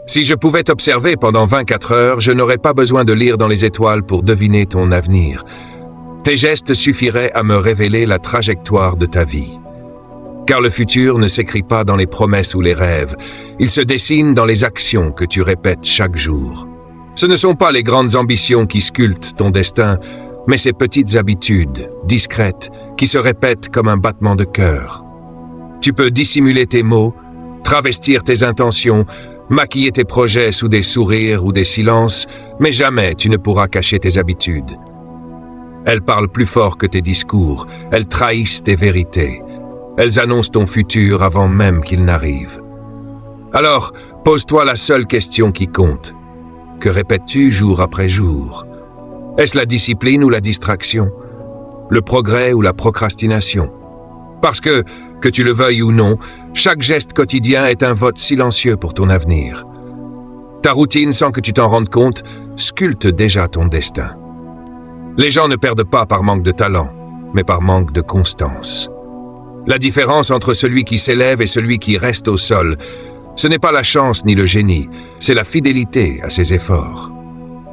Si je pouvais t'observer pendant 24 heures, je n'aurais pas besoin de lire dans les étoiles pour deviner ton avenir. Tes gestes suffiraient à me révéler la trajectoire de ta vie. Car le futur ne s'écrit pas dans les promesses ou les rêves, il se dessine dans les actions que tu répètes chaque jour. Ce ne sont pas les grandes ambitions qui sculptent ton destin, mais ces petites habitudes, discrètes, qui se répètent comme un battement de cœur. Tu peux dissimuler tes mots, travestir tes intentions, maquiller tes projets sous des sourires ou des silences, mais jamais tu ne pourras cacher tes habitudes. Elles parlent plus fort que tes discours, elles trahissent tes vérités. Elles annoncent ton futur avant même qu'il n'arrive. Alors, pose-toi la seule question qui compte. Que répètes-tu jour après jour? Est-ce la discipline ou la distraction? Le progrès ou la procrastination? Parce que tu le veuilles ou non, chaque geste quotidien est un vote silencieux pour ton avenir. Ta routine, sans que tu t'en rendes compte, sculpte déjà ton destin. Les gens ne perdent pas par manque de talent, mais par manque de constance. La différence entre celui qui s'élève et celui qui reste au sol, ce n'est pas la chance ni le génie, c'est la fidélité à ses efforts.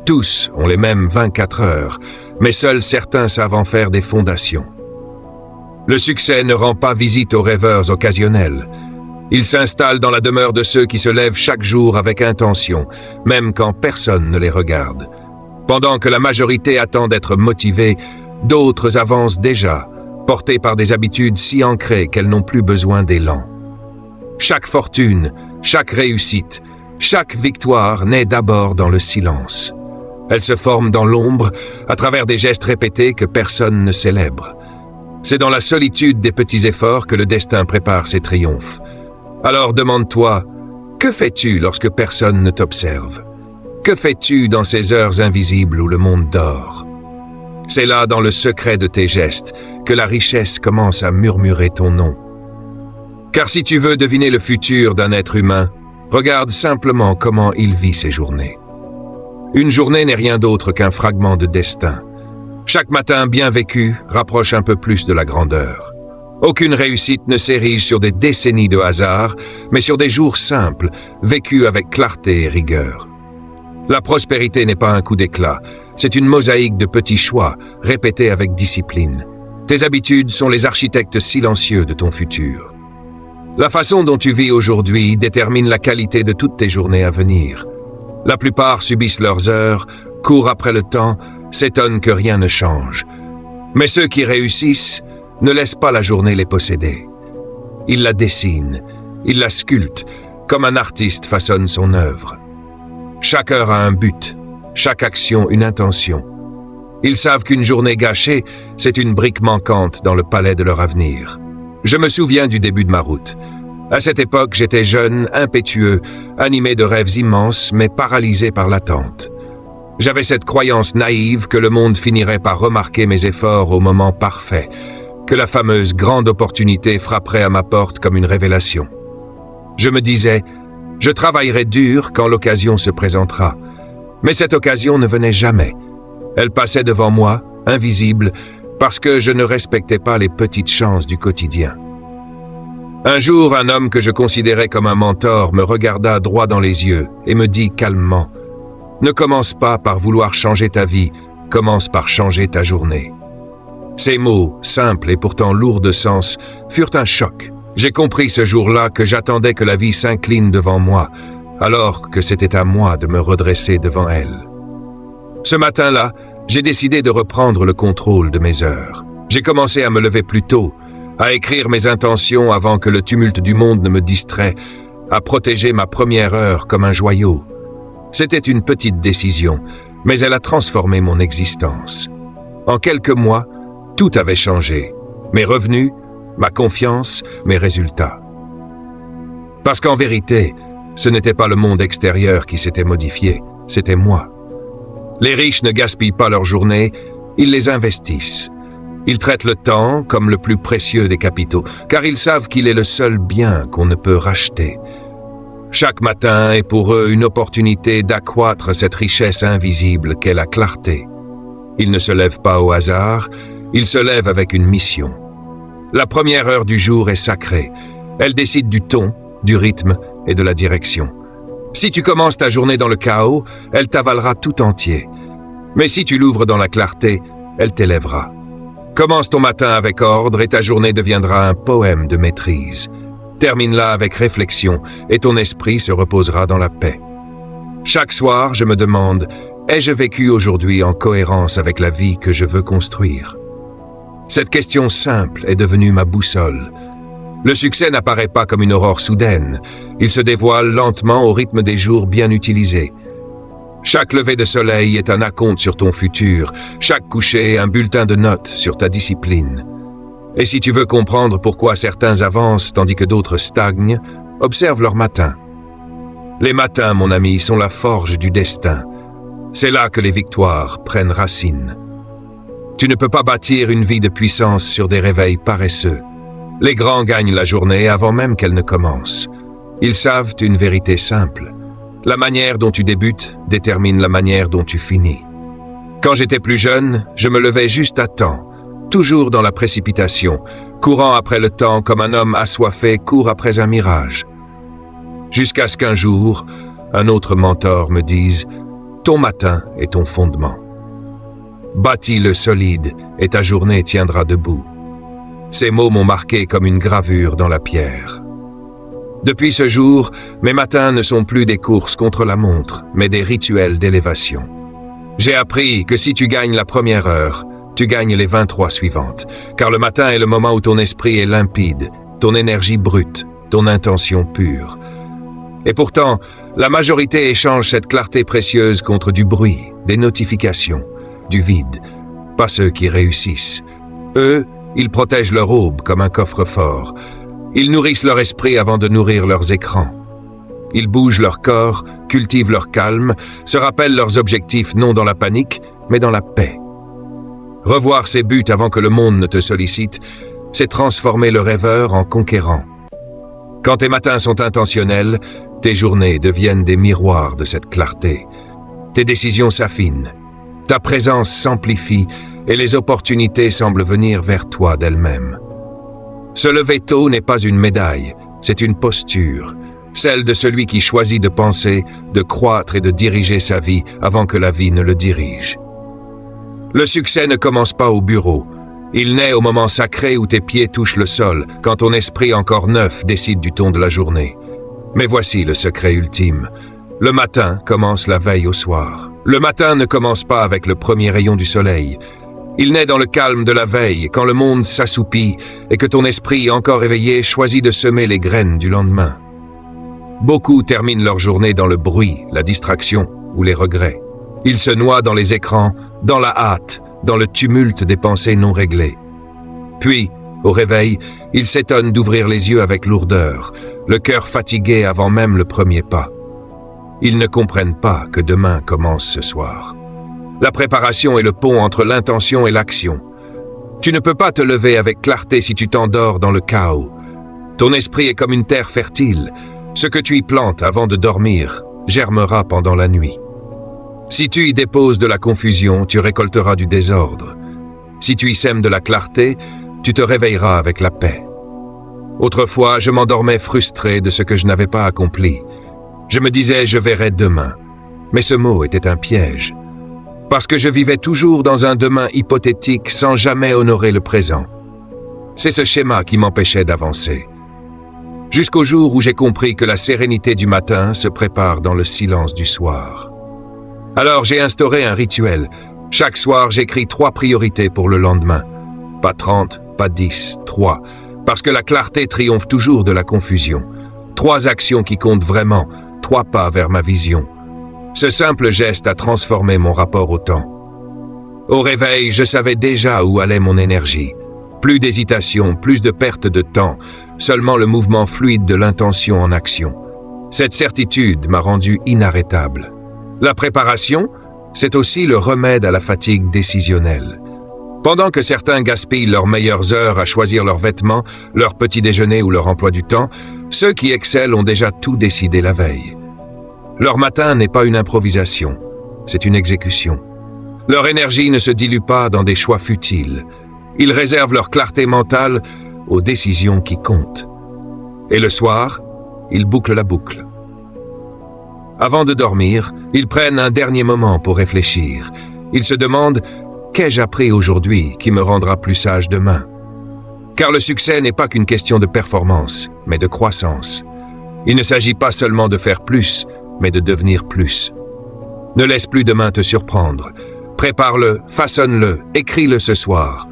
Tous ont les mêmes 24 heures, mais seuls certains savent en faire des fondations. Le succès ne rend pas visite aux rêveurs occasionnels. Il s'installe dans la demeure de ceux qui se lèvent chaque jour avec intention, même quand personne ne les regarde. Pendant que la majorité attend d'être motivée, d'autres avancent déjà, portés par des habitudes si ancrées qu'elles n'ont plus besoin d'élan. Chaque fortune, chaque réussite, chaque victoire naît d'abord dans le silence. Elle se forme dans l'ombre, à travers des gestes répétés que personne ne célèbre. C'est dans la solitude des petits efforts que le destin prépare ses triomphes. Alors demande-toi, que fais-tu lorsque personne ne t'observe? Que fais-tu dans ces heures invisibles où le monde dort? C'est là, dans le secret de tes gestes, que la richesse commence à murmurer ton nom. Car si tu veux deviner le futur d'un être humain, regarde simplement comment il vit ses journées. Une journée n'est rien d'autre qu'un fragment de destin. Chaque matin bien vécu rapproche un peu plus de la grandeur. Aucune réussite ne s'érige sur des décennies de hasard, mais sur des jours simples, vécus avec clarté et rigueur. La prospérité n'est pas un coup d'éclat, c'est une mosaïque de petits choix, répétés avec discipline. Tes habitudes sont les architectes silencieux de ton futur. La façon dont tu vis aujourd'hui détermine la qualité de toutes tes journées à venir. La plupart subissent leurs heures, courent après le temps, s'étonnent que rien ne change. Mais ceux qui réussissent ne laissent pas la journée les posséder. Ils la dessinent, ils la sculptent, comme un artiste façonne son œuvre. Chaque heure a un but, chaque action une intention. Ils savent qu'une journée gâchée, c'est une brique manquante dans le palais de leur avenir. Je me souviens du début de ma route. À cette époque, j'étais jeune, impétueux, animé de rêves immenses, mais paralysé par l'attente. J'avais cette croyance naïve que le monde finirait par remarquer mes efforts au moment parfait, que la fameuse grande opportunité frapperait à ma porte comme une révélation. Je me disais, je travaillerai dur quand l'occasion se présentera. Mais cette occasion ne venait jamais. Elle passait devant moi, invisible, parce que je ne respectais pas les petites chances du quotidien. Un jour, un homme que je considérais comme un mentor me regarda droit dans les yeux et me dit calmement « Ne commence pas par vouloir changer ta vie, commence par changer ta journée. » Ces mots, simples et pourtant lourds de sens, furent un choc. J'ai compris ce jour-là que j'attendais que la vie s'incline devant moi, alors que c'était à moi de me redresser devant elle. Ce matin-là, j'ai décidé de reprendre le contrôle de mes heures. J'ai commencé à me lever plus tôt, à écrire mes intentions avant que le tumulte du monde ne me distrait, à protéger ma première heure comme un joyau. C'était une petite décision, mais elle a transformé mon existence. En quelques mois, tout avait changé. Mes revenus, ma confiance, mes résultats. Parce qu'en vérité, ce n'était pas le monde extérieur qui s'était modifié, c'était moi. Les riches ne gaspillent pas leurs journées, ils les investissent. Ils traitent le temps comme le plus précieux des capitaux, car ils savent qu'il est le seul bien qu'on ne peut racheter. Chaque matin est pour eux une opportunité d'accroître cette richesse invisible qu'est la clarté. Ils ne se lèvent pas au hasard, ils se lèvent avec une mission. La première heure du jour est sacrée. Elle décide du ton, du rythme et de la direction. Si tu commences ta journée dans le chaos, elle t'avalera tout entier. Mais si tu l'ouvres dans la clarté, elle t'élèvera. Commence ton matin avec ordre et ta journée deviendra un poème de maîtrise. Termine-la avec réflexion et ton esprit se reposera dans la paix. Chaque soir, je me demande, ai-je vécu aujourd'hui en cohérence avec la vie que je veux construire? Cette question simple est devenue ma boussole. Le succès n'apparaît pas comme une aurore soudaine. Il se dévoile lentement au rythme des jours bien utilisés. Chaque lever de soleil est un acompte sur ton futur, chaque coucher un bulletin de notes sur ta discipline. Et si tu veux comprendre pourquoi certains avancent tandis que d'autres stagnent, observe leurs matins. Les matins, mon ami, sont la forge du destin. C'est là que les victoires prennent racine. Tu ne peux pas bâtir une vie de puissance sur des réveils paresseux. Les grands gagnent la journée avant même qu'elle ne commence. Ils savent une vérité simple. La manière dont tu débutes détermine la manière dont tu finis. Quand j'étais plus jeune, je me levais juste à temps, toujours dans la précipitation, courant après le temps comme un homme assoiffé court après un mirage. Jusqu'à ce qu'un jour, un autre mentor me dise « Ton matin est ton fondement. Bâtis-le solide et ta journée tiendra debout. » Ces mots m'ont marqué comme une gravure dans la pierre. Depuis ce jour, mes matins ne sont plus des courses contre la montre, mais des rituels d'élévation. J'ai appris que si tu gagnes la première heure, tu gagnes les 23 suivantes, car le matin est le moment où ton esprit est limpide, ton énergie brute, ton intention pure. Et pourtant, la majorité échange cette clarté précieuse contre du bruit, des notifications, du vide. Pas ceux qui réussissent. Eux, ils protègent leur aube comme un coffre-fort. Ils nourrissent leur esprit avant de nourrir leurs écrans. Ils bougent leur corps, cultivent leur calme, se rappellent leurs objectifs non dans la panique, mais dans la paix. Revoir ses buts avant que le monde ne te sollicite, c'est transformer le rêveur en conquérant. Quand tes matins sont intentionnels, tes journées deviennent des miroirs de cette clarté. Tes décisions s'affinent, ta présence s'amplifie et les opportunités semblent venir vers toi d'elles-mêmes. Se lever tôt n'est pas une médaille, c'est une posture, celle de celui qui choisit de penser, de croître et de diriger sa vie avant que la vie ne le dirige. Le succès ne commence pas au bureau. Il naît au moment sacré où tes pieds touchent le sol, quand ton esprit encore neuf décide du ton de la journée. Mais voici le secret ultime. Le matin commence la veille au soir. Le matin ne commence pas avec le premier rayon du soleil. Il naît dans le calme de la veille, quand le monde s'assoupit et que ton esprit, encore éveillé, choisit de semer les graines du lendemain. Beaucoup terminent leur journée dans le bruit, la distraction ou les regrets. Ils se noient dans les écrans, dans la hâte, dans le tumulte des pensées non réglées. Puis, au réveil, ils s'étonnent d'ouvrir les yeux avec lourdeur, le cœur fatigué avant même le premier pas. Ils ne comprennent pas que demain commence ce soir. La préparation est le pont entre l'intention et l'action. Tu ne peux pas te lever avec clarté si tu t'endors dans le chaos. Ton esprit est comme une terre fertile. Ce que tu y plantes avant de dormir germera pendant la nuit. Si tu y déposes de la confusion, tu récolteras du désordre. Si tu y sèmes de la clarté, tu te réveilleras avec la paix. Autrefois, je m'endormais frustré de ce que je n'avais pas accompli. Je me disais « je verrai demain ». Mais ce mot était un piège. Parce que je vivais toujours dans un demain hypothétique sans jamais honorer le présent. C'est ce schéma qui m'empêchait d'avancer. Jusqu'au jour où j'ai compris que la sérénité du matin se prépare dans le silence du soir. Alors j'ai instauré un rituel. Chaque soir, j'écris 3 priorités pour le lendemain. Pas 30, pas 10, 3. Parce que la clarté triomphe toujours de la confusion. 3 actions qui comptent vraiment, 3 pas vers ma vision. Ce simple geste a transformé mon rapport au temps. Au réveil, je savais déjà où allait mon énergie. Plus d'hésitation, plus de perte de temps, seulement le mouvement fluide de l'intention en action. Cette certitude m'a rendu inarrêtable. La préparation, c'est aussi le remède à la fatigue décisionnelle. Pendant que certains gaspillent leurs meilleures heures à choisir leurs vêtements, leur petit déjeuner ou leur emploi du temps, ceux qui excellent ont déjà tout décidé la veille. Leur matin n'est pas une improvisation, c'est une exécution. Leur énergie ne se dilue pas dans des choix futiles. Ils réservent leur clarté mentale aux décisions qui comptent. Et le soir, ils bouclent la boucle. Avant de dormir, ils prennent un dernier moment pour réfléchir. Ils se demandent « Qu'ai-je appris aujourd'hui qui me rendra plus sage demain ?» Car le succès n'est pas qu'une question de performance, mais de croissance. Il ne s'agit pas seulement de faire plus, mais de devenir plus. Ne laisse plus demain te surprendre. Prépare-le, façonne-le, écris-le ce soir.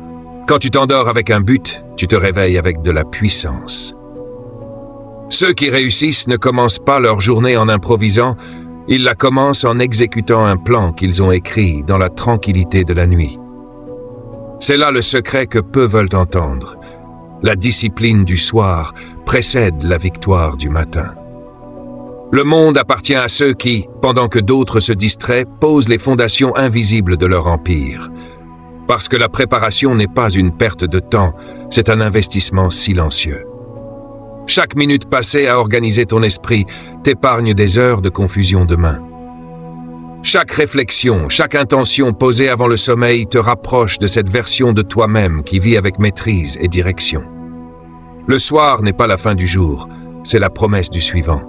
Quand tu t'endors avec un but, tu te réveilles avec de la puissance. Ceux qui réussissent ne commencent pas leur journée en improvisant, ils la commencent en exécutant un plan qu'ils ont écrit dans la tranquillité de la nuit. C'est là le secret que peu veulent entendre. La discipline du soir précède la victoire du matin. Le monde appartient à ceux qui, pendant que d'autres se distraient, posent les fondations invisibles de leur empire. Parce que la préparation n'est pas une perte de temps, c'est un investissement silencieux. Chaque minute passée à organiser ton esprit t'épargne des heures de confusion demain. Chaque réflexion, chaque intention posée avant le sommeil te rapproche de cette version de toi-même qui vit avec maîtrise et direction. Le soir n'est pas la fin du jour, c'est la promesse du suivant.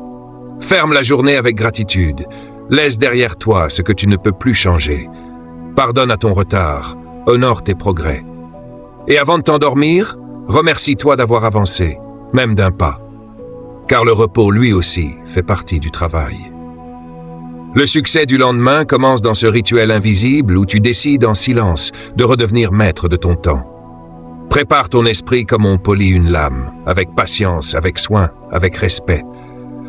Ferme la journée avec gratitude. Laisse derrière toi ce que tu ne peux plus changer. Pardonne à ton retard. Honore tes progrès. Et avant de t'endormir, remercie-toi d'avoir avancé, même d'un pas. Car le repos, lui aussi, fait partie du travail. Le succès du lendemain commence dans ce rituel invisible où tu décides en silence de redevenir maître de ton temps. Prépare ton esprit comme on polit une lame, avec patience, avec soin, avec respect.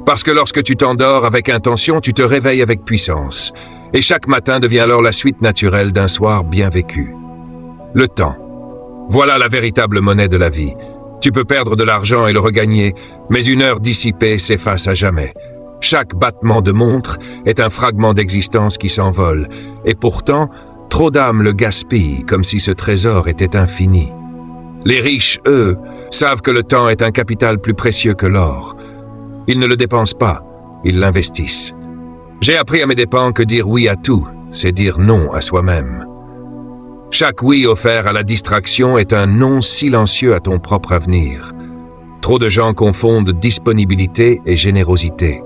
Parce que lorsque tu t'endors avec intention, tu te réveilles avec puissance. Et chaque matin devient alors la suite naturelle d'un soir bien vécu. Le temps. Voilà la véritable monnaie de la vie. Tu peux perdre de l'argent et le regagner, mais une heure dissipée s'efface à jamais. Chaque battement de montre est un fragment d'existence qui s'envole. Et pourtant, trop d'âmes le gaspillent comme si ce trésor était infini. Les riches, eux, savent que le temps est un capital plus précieux que l'or. Ils ne le dépensent pas, ils l'investissent. J'ai appris à mes dépens que dire oui à tout, c'est dire non à soi-même. Chaque oui offert à la distraction est un non silencieux à ton propre avenir. Trop de gens confondent disponibilité et générosité.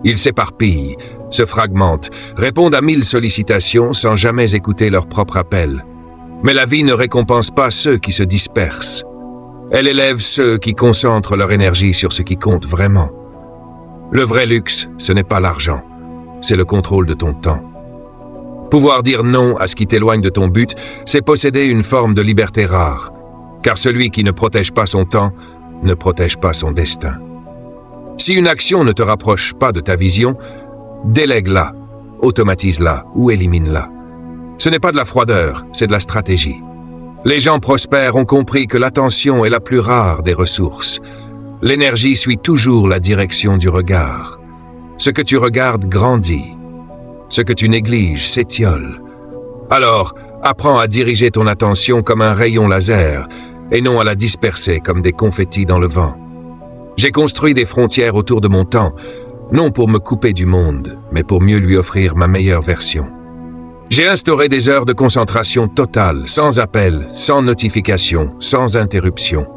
Ils s'éparpillent, se fragmentent, répondent à 1000 sollicitations sans jamais écouter leur propre appel. Mais la vie ne récompense pas ceux qui se dispersent. Elle élève ceux qui concentrent leur énergie sur ce qui compte vraiment. Le vrai luxe, ce n'est pas l'argent, c'est le contrôle de ton temps. Pouvoir dire non à ce qui t'éloigne de ton but, c'est posséder une forme de liberté rare, car celui qui ne protège pas son temps ne protège pas son destin. Si une action ne te rapproche pas de ta vision, délègue-la, automatise-la ou élimine-la. Ce n'est pas de la froideur, c'est de la stratégie. Les gens prospères ont compris que l'attention est la plus rare des ressources. L'énergie suit toujours la direction du regard. Ce que tu regardes grandit. Ce que tu négliges s'étiole. Alors, apprends à diriger ton attention comme un rayon laser et non à la disperser comme des confettis dans le vent. J'ai construit des frontières autour de mon temps, non pour me couper du monde, mais pour mieux lui offrir ma meilleure version. J'ai instauré des heures de concentration totale, sans appel, sans notification, sans interruption.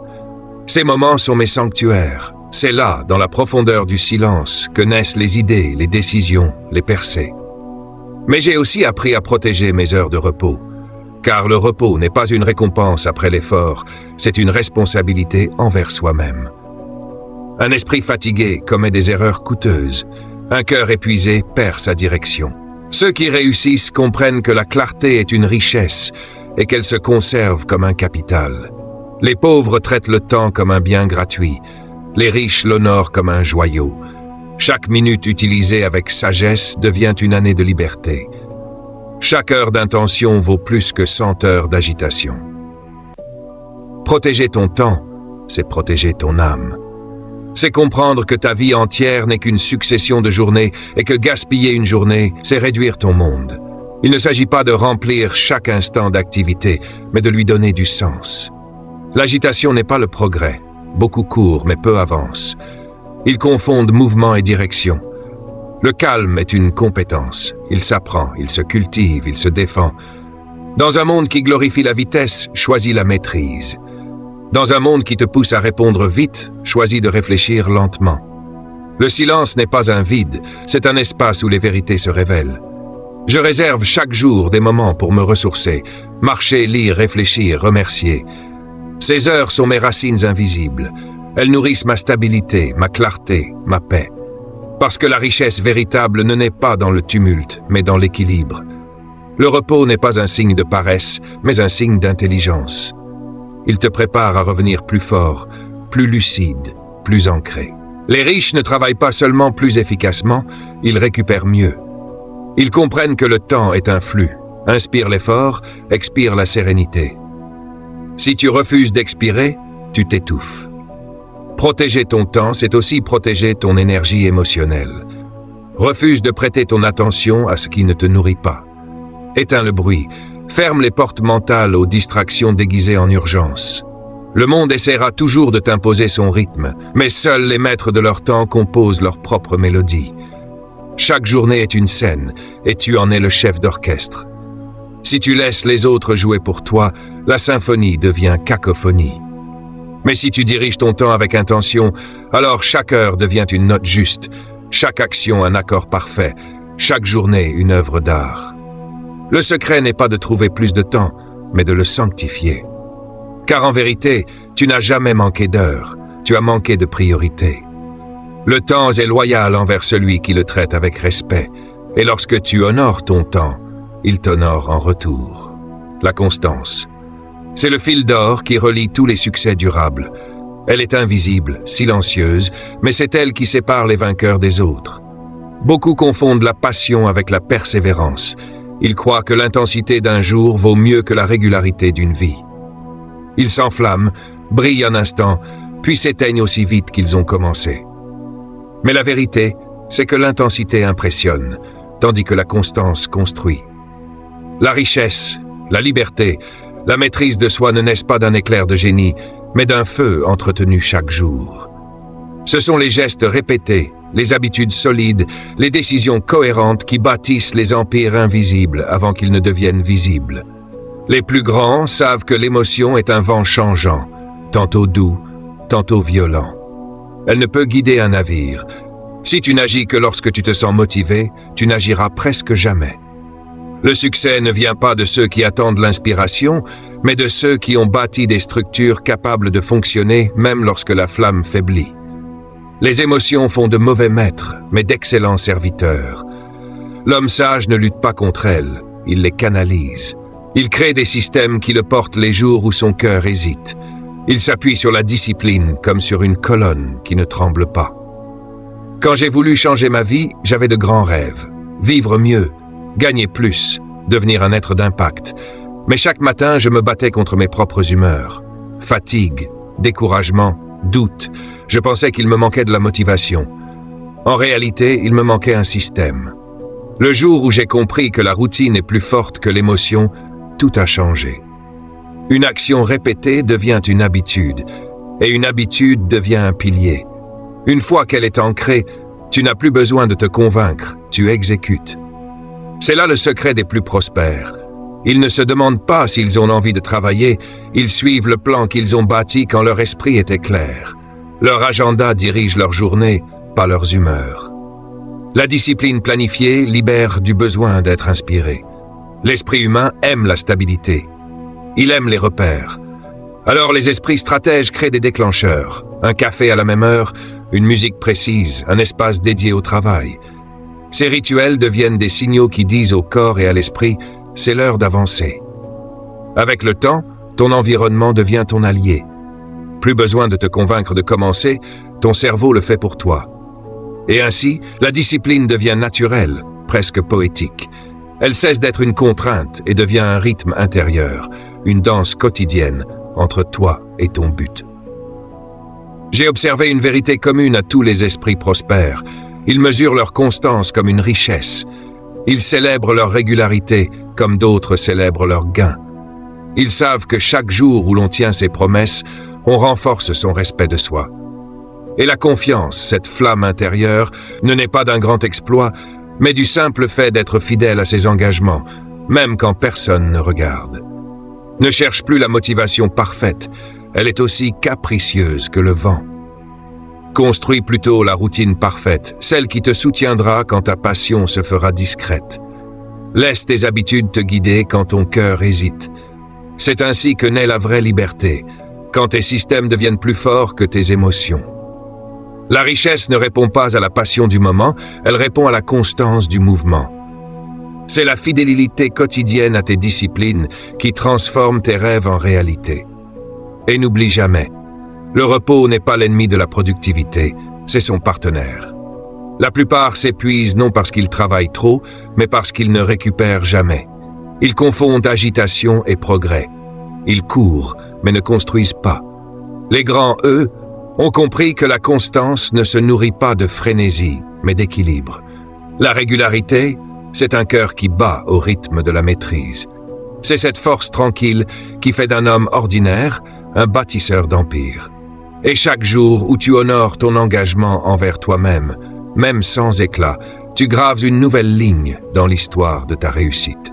Ces moments sont mes sanctuaires. C'est là, dans la profondeur du silence, que naissent les idées, les décisions, les percées. Mais j'ai aussi appris à protéger mes heures de repos. Car le repos n'est pas une récompense après l'effort, c'est une responsabilité envers soi-même. Un esprit fatigué commet des erreurs coûteuses. Un cœur épuisé perd sa direction. Ceux qui réussissent comprennent que la clarté est une richesse et qu'elle se conserve comme un capital. Les pauvres traitent le temps comme un bien gratuit. Les riches l'honorent comme un joyau. Chaque minute utilisée avec sagesse devient une année de liberté. Chaque heure d'intention vaut plus que 100 heures d'agitation. Protéger ton temps, c'est protéger ton âme. C'est comprendre que ta vie entière n'est qu'une succession de journées et que gaspiller une journée, c'est réduire ton monde. Il ne s'agit pas de remplir chaque instant d'activité, mais de lui donner du sens. L'agitation n'est pas le progrès. Beaucoup courent, mais peu avancent. Ils confondent mouvement et direction. Le calme est une compétence. Il s'apprend, il se cultive, il se défend. Dans un monde qui glorifie la vitesse, choisis la maîtrise. Dans un monde qui te pousse à répondre vite, choisis de réfléchir lentement. Le silence n'est pas un vide, c'est un espace où les vérités se révèlent. Je réserve chaque jour des moments pour me ressourcer, marcher, lire, réfléchir, remercier. Ces heures sont mes racines invisibles. Elles nourrissent ma stabilité, ma clarté, ma paix. Parce que la richesse véritable ne naît pas dans le tumulte, mais dans l'équilibre. Le repos n'est pas un signe de paresse, mais un signe d'intelligence. Il te prépare à revenir plus fort, plus lucide, plus ancré. Les riches ne travaillent pas seulement plus efficacement, ils récupèrent mieux. Ils comprennent que le temps est un flux. Inspire l'effort, expire la sérénité. Si tu refuses d'expirer, tu t'étouffes. Protéger ton temps, c'est aussi protéger ton énergie émotionnelle. Refuse de prêter ton attention à ce qui ne te nourrit pas. Éteins le bruit, ferme les portes mentales aux distractions déguisées en urgence. Le monde essaiera toujours de t'imposer son rythme, mais seuls les maîtres de leur temps composent leur propre mélodie. Chaque journée est une scène, et tu en es le chef d'orchestre. Si tu laisses les autres jouer pour toi, la symphonie devient cacophonie. Mais si tu diriges ton temps avec intention, alors chaque heure devient une note juste, chaque action un accord parfait, chaque journée une œuvre d'art. Le secret n'est pas de trouver plus de temps, mais de le sanctifier. Car en vérité, tu n'as jamais manqué d'heures, tu as manqué de priorité. Le temps est loyal envers celui qui le traite avec respect, et lorsque tu honores ton temps, il t'honore en retour. La constance. C'est le fil d'or qui relie tous les succès durables. Elle est invisible, silencieuse, mais c'est elle qui sépare les vainqueurs des autres. Beaucoup confondent la passion avec la persévérance. Ils croient que l'intensité d'un jour vaut mieux que la régularité d'une vie. Ils s'enflamment, brillent un instant, puis s'éteignent aussi vite qu'ils ont commencé. Mais la vérité, c'est que l'intensité impressionne, tandis que la constance construit. La richesse, la liberté, la maîtrise de soi ne naissent pas d'un éclair de génie, mais d'un feu entretenu chaque jour. Ce sont les gestes répétés, les habitudes solides, les décisions cohérentes qui bâtissent les empires invisibles avant qu'ils ne deviennent visibles. Les plus grands savent que l'émotion est un vent changeant, tantôt doux, tantôt violent. Elle ne peut guider un navire. Si tu n'agis que lorsque tu te sens motivé, tu n'agiras presque jamais. Le succès ne vient pas de ceux qui attendent l'inspiration, mais de ceux qui ont bâti des structures capables de fonctionner même lorsque la flamme faiblit. Les émotions font de mauvais maîtres, mais d'excellents serviteurs. L'homme sage ne lutte pas contre elles, il les canalise. Il crée des systèmes qui le portent les jours où son cœur hésite. Il s'appuie sur la discipline comme sur une colonne qui ne tremble pas. Quand j'ai voulu changer ma vie, j'avais de grands rêves. Vivre mieux, gagner plus, devenir un être d'impact. Mais chaque matin, je me battais contre mes propres humeurs. Fatigue, découragement, doute. Je pensais qu'il me manquait de la motivation. En réalité, il me manquait un système. Le jour où j'ai compris que la routine est plus forte que l'émotion, tout a changé. Une action répétée devient une habitude, et une habitude devient un pilier. Une fois qu'elle est ancrée, tu n'as plus besoin de te convaincre, tu exécutes. C'est là le secret des plus prospères. Ils ne se demandent pas s'ils ont envie de travailler, ils suivent le plan qu'ils ont bâti quand leur esprit était clair. Leur agenda dirige leur journée, pas leurs humeurs. La discipline planifiée libère du besoin d'être inspiré. L'esprit humain aime la stabilité. Il aime les repères. Alors les esprits stratèges créent des déclencheurs. Un café à la même heure, une musique précise, un espace dédié au travail. Ces rituels deviennent des signaux qui disent au corps et à l'esprit « c'est l'heure d'avancer ». Avec le temps, ton environnement devient ton allié. Plus besoin de te convaincre de commencer, ton cerveau le fait pour toi. Et ainsi, la discipline devient naturelle, presque poétique. Elle cesse d'être une contrainte et devient un rythme intérieur, une danse quotidienne entre toi et ton but. J'ai observé une vérité commune à tous les esprits prospères. Ils mesurent leur constance comme une richesse. Ils célèbrent leur régularité comme d'autres célèbrent leurs gains. Ils savent que chaque jour où l'on tient ses promesses, on renforce son respect de soi. Et la confiance, cette flamme intérieure, ne naît pas d'un grand exploit, mais du simple fait d'être fidèle à ses engagements, même quand personne ne regarde. Ne cherche plus la motivation parfaite, elle est aussi capricieuse que le vent. Construis plutôt la routine parfaite, celle qui te soutiendra quand ta passion se fera discrète. Laisse tes habitudes te guider quand ton cœur hésite. C'est ainsi que naît la vraie liberté, quand tes systèmes deviennent plus forts que tes émotions. La richesse ne répond pas à la passion du moment, elle répond à la constance du mouvement. C'est la fidélité quotidienne à tes disciplines qui transforme tes rêves en réalité. Et n'oublie jamais, le repos n'est pas l'ennemi de la productivité, c'est son partenaire. La plupart s'épuisent non parce qu'ils travaillent trop, mais parce qu'ils ne récupèrent jamais. Ils confondent agitation et progrès. Ils courent, mais ne construisent pas. Les grands, eux, ont compris que la constance ne se nourrit pas de frénésie, mais d'équilibre. La régularité, c'est un cœur qui bat au rythme de la maîtrise. C'est cette force tranquille qui fait d'un homme ordinaire un bâtisseur d'empire. Et chaque jour où tu honores ton engagement envers toi-même, même sans éclat, tu graves une nouvelle ligne dans l'histoire de ta réussite.